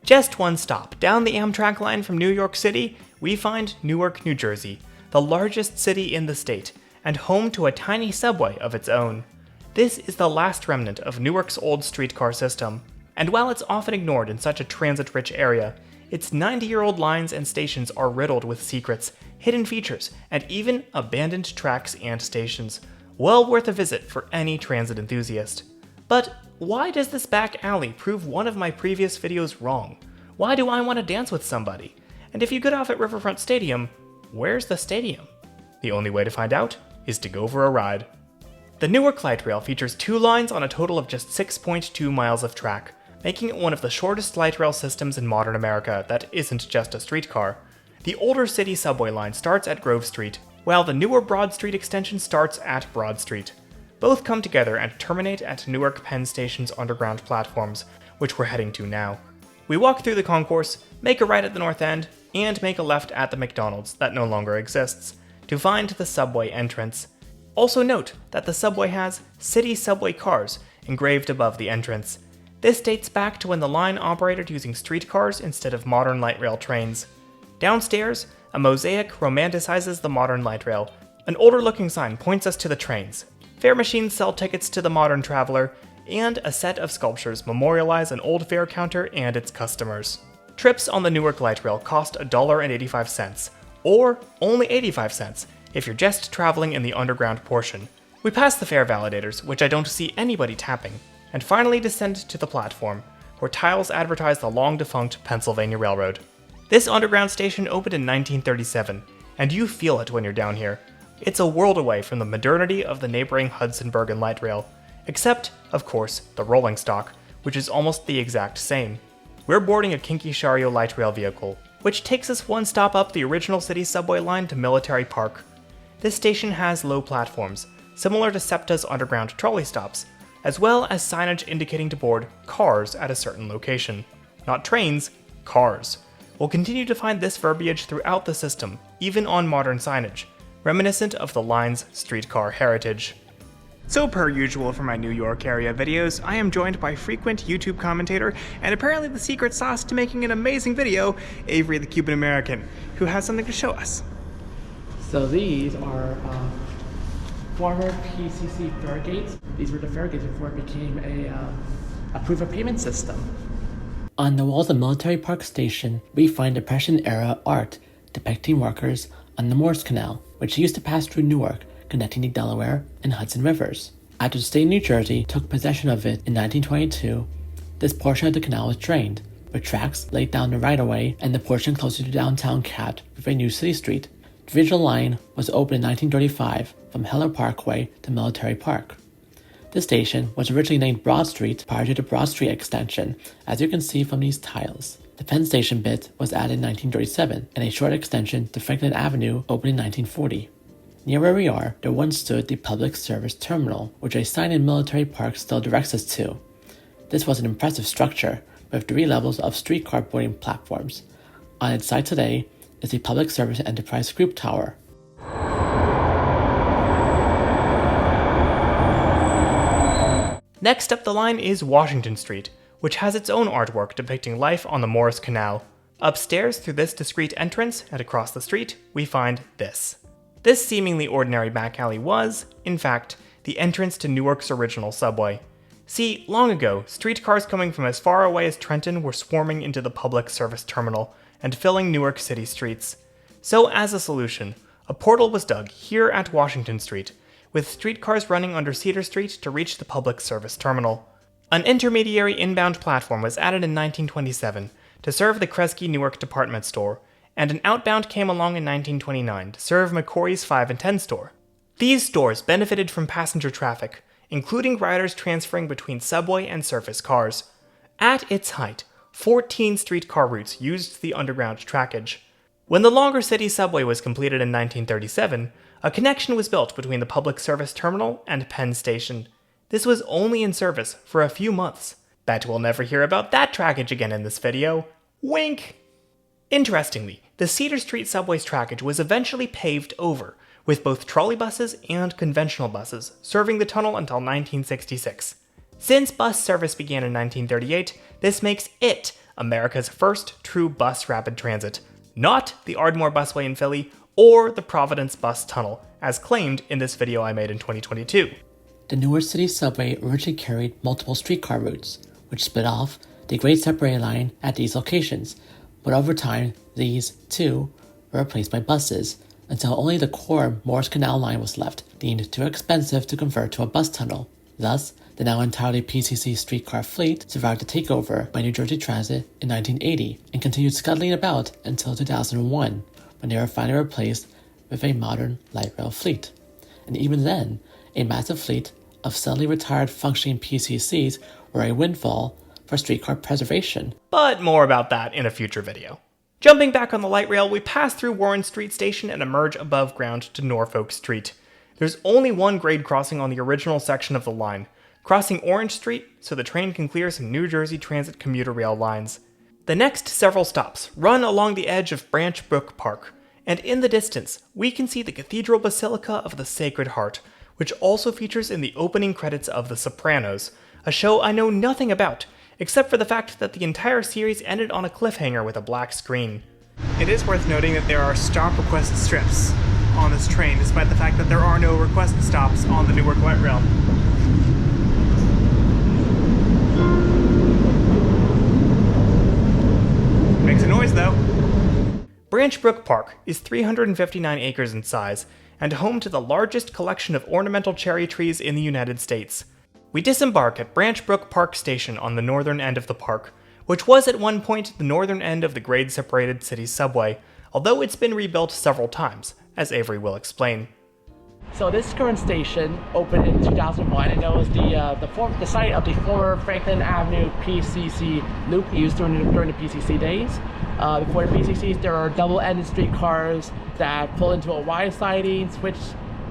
Just one stop down the Amtrak line from New York City, we find Newark, New Jersey, the largest city in the state, and home to a tiny subway of its own. This is the last remnant of Newark's old streetcar system, and while it's often ignored in such a transit-rich area, its 90-year-old lines and stations are riddled with secrets, hidden features, and even abandoned tracks and stations. Well worth a visit for any transit enthusiast. But why does this back alley prove one of my previous videos wrong? Why do I want to dance with somebody? And if you get off at Riverfront Stadium, where's the stadium? The only way to find out is to go for a ride. The Newark Light Rail features 2 lines on a total of just 6.2 miles of track, making it one of the shortest light rail systems in modern America that isn't just a streetcar. The older city subway line starts at Grove Street, while the newer Broad Street extension starts at Broad Street. Both come together and terminate at Newark Penn Station's underground platforms, which we're heading to now. We walk through the concourse, make a right at the north end, and make a left at the McDonald's that no longer exists, to find the subway entrance. Also note that the subway has City Subway cars engraved above the entrance. This dates back to when the line operated using streetcars instead of modern light rail trains. Downstairs, a mosaic romanticizes the modern light rail. An older-looking sign points us to the trains. Fare machines sell tickets to the modern traveler, and a set of sculptures memorialize an old fare counter and its customers. Trips on the Newark Light Rail cost $1.85, or only 85 cents if you're just traveling in the underground portion. We pass the fare validators, which I don't see anybody tapping, and finally descend to the platform, where tiles advertise the long-defunct Pennsylvania Railroad. This underground station opened in 1937, and you feel it when you're down here. It's a world away from the modernity of the neighboring Hudson Bergen Light Rail, except, of course, the rolling stock, which is almost the exact same. We're boarding a Kinky Shario light rail vehicle, which takes us one stop up the original city subway line to Military Park. This station has low platforms, similar to SEPTA's underground trolley stops, as well as signage indicating to board cars at a certain location. Not trains, cars. We'll continue to find this verbiage throughout the system, even on modern signage, reminiscent of the line's streetcar heritage. So per usual for my New York area videos, I am joined by frequent YouTube commentator and apparently the secret sauce to making an amazing video, Avery the Cuban American, who has something to show us. So these are former PCC fare gates. These were the fare gates before it became a proof of payment system. On the walls of Military Park Station, we find Depression-era art depicting workers on the Morse Canal, which used to pass through Newark, connecting the Delaware and Hudson rivers. After the state of New Jersey took possession of it in 1922, this portion of the canal was drained, with tracks laid down the right-of-way and the portion closer to downtown capped with a new city street. The original line was opened in 1935 from Heller Parkway to Military Park. This station was originally named Broad Street prior to the Broad Street extension, as you can see from these tiles. The Penn Station bit was added in 1937, and a short extension to Franklin Avenue opened in 1940. Near where we are, there once stood the Public Service Terminal, which a sign in Military Park still directs us to. This was an impressive structure, with 3 levels of streetcar boarding platforms. On its site today is the Public Service Enterprise Group Tower. Next up the line is Washington Street, which has its own artwork depicting life on the Morris Canal. Upstairs through this discreet entrance and across the street, we find this. This seemingly ordinary back alley was, in fact, the entrance to Newark's original subway. See, long ago, streetcars coming from as far away as Trenton were swarming into the Public Service Terminal and filling Newark City streets. So as a solution, a portal was dug here at Washington Street, with streetcars running under Cedar Street to reach the Public Service Terminal. An intermediary inbound platform was added in 1927 to serve the Kresge Newark department store, and an outbound came along in 1929 to serve McCory's 5 and 10 store. These stores benefited from passenger traffic, including riders transferring between subway and surface cars. At its height, 14 streetcar routes used the underground trackage. When the longer city subway was completed in 1937, a connection was built between the Public Service Terminal and Penn Station. This was only in service for a few months. Bet we'll never hear about that trackage again in this video. Wink! Interestingly, the Cedar Street subway's trackage was eventually paved over, with both trolley buses and conventional buses serving the tunnel until 1966. Since bus service began in 1938, this makes it America's first true bus rapid transit, not the Ardmore Busway in Philly or the Providence Bus Tunnel, as claimed in this video I made in 2022. The Newark City subway originally carried multiple streetcar routes, which split off the Great Separated Line at these locations, but over time, these, too, were replaced by buses, until only the core Morris Canal line was left, deemed too expensive to convert to a bus tunnel. Thus, the now entirely PCC streetcar fleet survived the takeover by New Jersey Transit in 1980 and continued scuttling about until 2001, when they were finally replaced with a modern light rail fleet. And even then, a massive fleet of suddenly retired functioning PCCs were a windfall for streetcar preservation. But more about that in a future video. Jumping back on the light rail, we pass through Warren Street Station and emerge above ground to Norfolk Street. There's only one grade crossing on the original section of the line, crossing Orange Street so the train can clear some New Jersey Transit commuter rail lines. The next several stops run along the edge of Branch Brook Park, and in the distance, we can see the Cathedral Basilica of the Sacred Heart, which also features in the opening credits of The Sopranos, a show I know nothing about, except for the fact that the entire series ended on a cliffhanger with a black screen. It is worth noting that there are stop request strips on this train, despite the fact that there are no request stops on the Newark Light Rail. Makes a noise though. Branch Brook Park is 359 acres in size and home to the largest collection of ornamental cherry trees in the United States. We disembark at Branch Brook Park Station on the northern end of the park, which was at one point the northern end of the grade-separated city subway, although it's been rebuilt several times, as Avery will explain. So this current station opened in 2001, and it was the site of the former Franklin Avenue PCC loop used during the PCC days. Before the PCCs, there are double-ended streetcars that pull into a Y siding, switch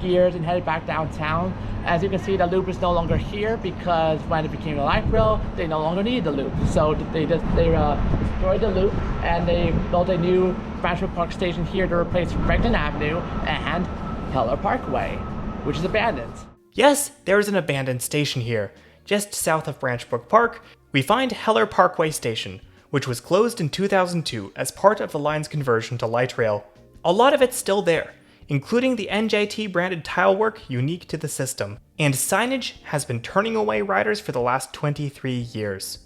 gears, and headed back downtown. As you can see, the loop is no longer here because when it became a light rail, they no longer needed the loop. So they destroyed the loop and they built a new Branch Brook Park station here to replace Franklin Avenue and Heller Parkway, which is abandoned. Yes, there is an abandoned station here. Just south of Branch Brook Park, we find Heller Parkway Station, which was closed in 2002 as part of the line's conversion to light rail. A lot of it's still there, including the NJT branded tile work unique to the system, and signage has been turning away riders for the last 23 years.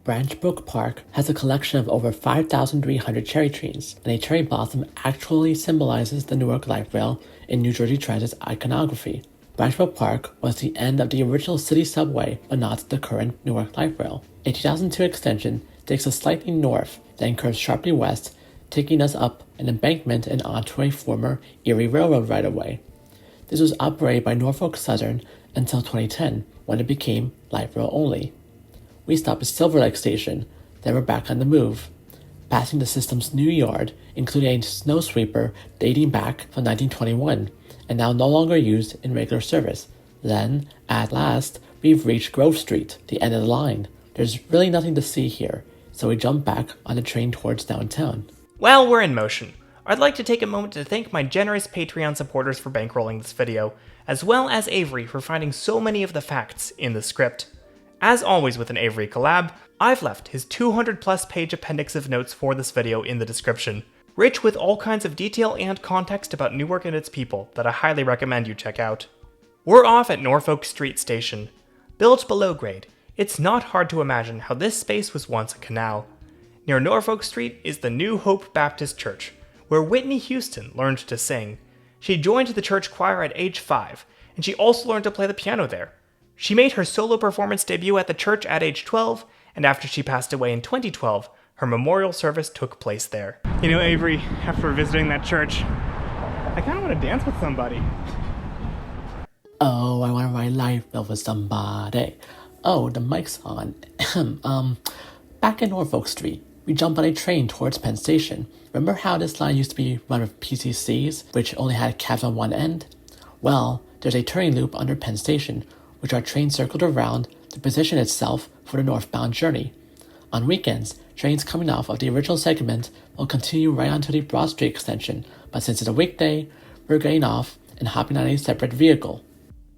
Branch Brook Park has a collection of over 5,300 cherry trees, and a cherry blossom actually symbolizes the Newark Light Rail in New Jersey Transit's iconography. Branch Brook Park was the end of the original city subway, but not the current Newark Light Rail. A 2002 extension takes us slightly north, then curves sharply west, taking us up an embankment and onto a former Erie Railroad right-of-way. This was operated by Norfolk Southern until 2010, when it became light rail only. We stopped at Silver Lake Station, then we're back on the move, passing the system's new yard, including a snow sweeper dating back from 1921, and now no longer used in regular service. Then, at last, we've reached Grove Street, the end of the line. There's really nothing to see here, so we jump back on the train towards downtown. While we're in motion, I'd like to take a moment to thank my generous Patreon supporters for bankrolling this video, as well as Avery for finding so many of the facts in the script. As always with an Avery collab, I've left his 200+ page appendix of notes for this video in the description, rich with all kinds of detail and context about Newark and its people that I highly recommend you check out. We're off at Norfolk Street Station. Built below grade, it's not hard to imagine how this space was once a canal. Near Norfolk Street is the New Hope Baptist Church, where Whitney Houston learned to sing. She joined the church choir at age 5, and she also learned to play the piano there. She made her solo performance debut at the church at age 12, and after she passed away in 2012, her memorial service took place there. You know, Avery, after visiting that church, I kind of want to dance with somebody. Oh, I want to ride life with somebody. Oh, the mic's on. Back in Norfolk Street, we jump on a train towards Penn Station. Remember how this line used to be run with PCCs, which only had cabs on one end? Well, there's a turning loop under Penn Station, which our train circled around to position itself for the northbound journey. On weekends, trains coming off of the original segment will continue right onto the Broad Street extension, but since it's a weekday, we're getting off and hopping on a separate vehicle.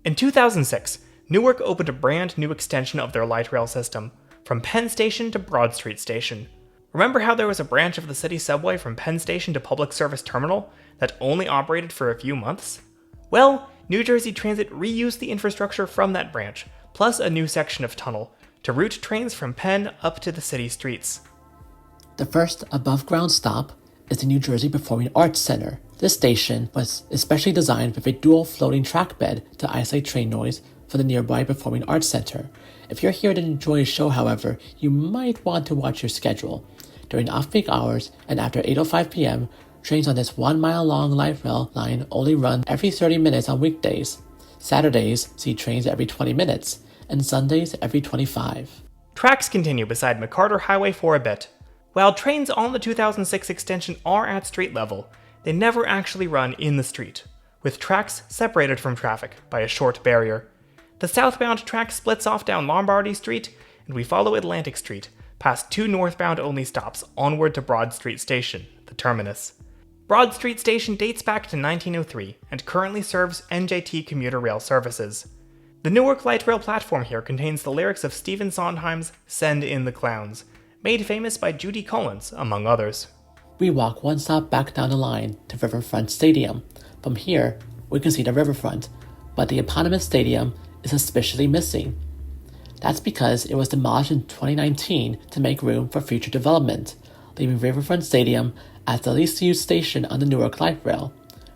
In 2006, Newark opened a brand new extension of their light rail system, from Penn Station to Broad Street Station. Remember how there was a branch of the city subway from Penn Station to Public Service Terminal that only operated for a few months? Well, New Jersey Transit reused the infrastructure from that branch, plus a new section of tunnel, to route trains from Penn up to the city streets. The first above-ground stop is the New Jersey Performing Arts Center. This station was especially designed with a dual floating track bed to isolate train noise for the nearby Performing Arts Center. If you're here to enjoy a show, however, you might want to watch your schedule. During off-peak hours and after 8:05 p.m., trains on this 1-mile-long light rail line only run every 30 minutes on weekdays. Saturdays see trains every 20 minutes, and Sundays every 25. Tracks continue beside McCarter Highway for a bit. While trains on the 2006 extension are at street level, they never actually run in the street, with tracks separated from traffic by a short barrier. The southbound track splits off down Lombardy Street, and we follow Atlantic Street, past 2 northbound-only stops onward to Broad Street Station, the terminus. Broad Street Station dates back to 1903 and currently serves NJT commuter rail services. The Newark light rail platform here contains the lyrics of Stephen Sondheim's Send in the Clowns, made famous by Judy Collins, among others. We walk one stop back down the line to Riverfront Stadium. From here, we can see the riverfront, but the eponymous stadium is suspiciously missing. That's because it was demolished in 2019 to make room for future development, leaving Riverfront Stadium as the least used station on the Newark light rail,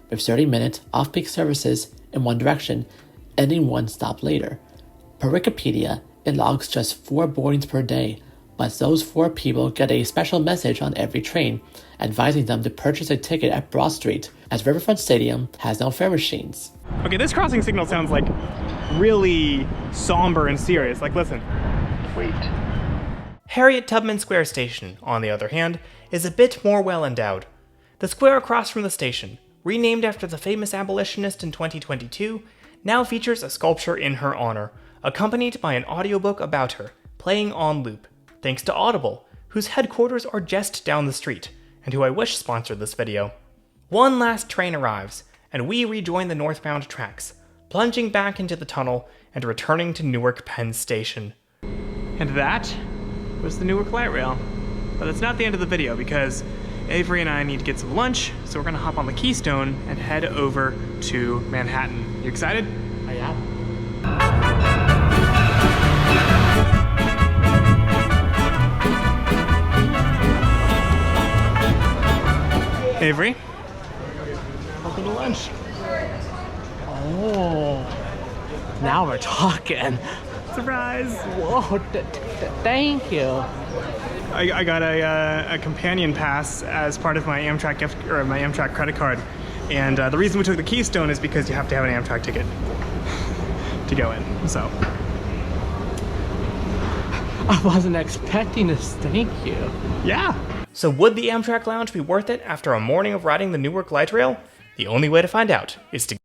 with 30-minute off-peak services in one direction, ending one stop later. Per Wikipedia, it logs just 4 boardings per day, but those 4 people get a special message on every train, advising them to purchase a ticket at Broad Street, as Riverfront Stadium has no fare machines. Okay, this crossing signal sounds like really somber and serious. Like, listen. Wait. Harriet Tubman Square Station, on the other hand, is a bit more well endowed. The square across from the station, renamed after the famous abolitionist in 2022, now features a sculpture in her honor, accompanied by an audiobook about her, playing on loop, thanks to Audible, whose headquarters are just down the street, and who I wish sponsored this video. One last train arrives, and we rejoin the northbound tracks, plunging back into the tunnel and returning to Newark Penn Station. And that was the Newark light rail. But that's not the end of the video, because Avery and I need to get some lunch, so we're gonna hop on the Keystone and head over to Manhattan. You excited? I am. Avery? Welcome to lunch. Oh, now we're talking. Surprise! Whoa, thank you. I got a companion pass as part of my Amtrak gift or my Amtrak credit card, and the reason we took the Keystone is because you have to have an Amtrak ticket to go in. So I wasn't expecting this. Thank you. Yeah. So would the Amtrak Lounge be worth it after a morning of riding the Newark light rail? The only way to find out is to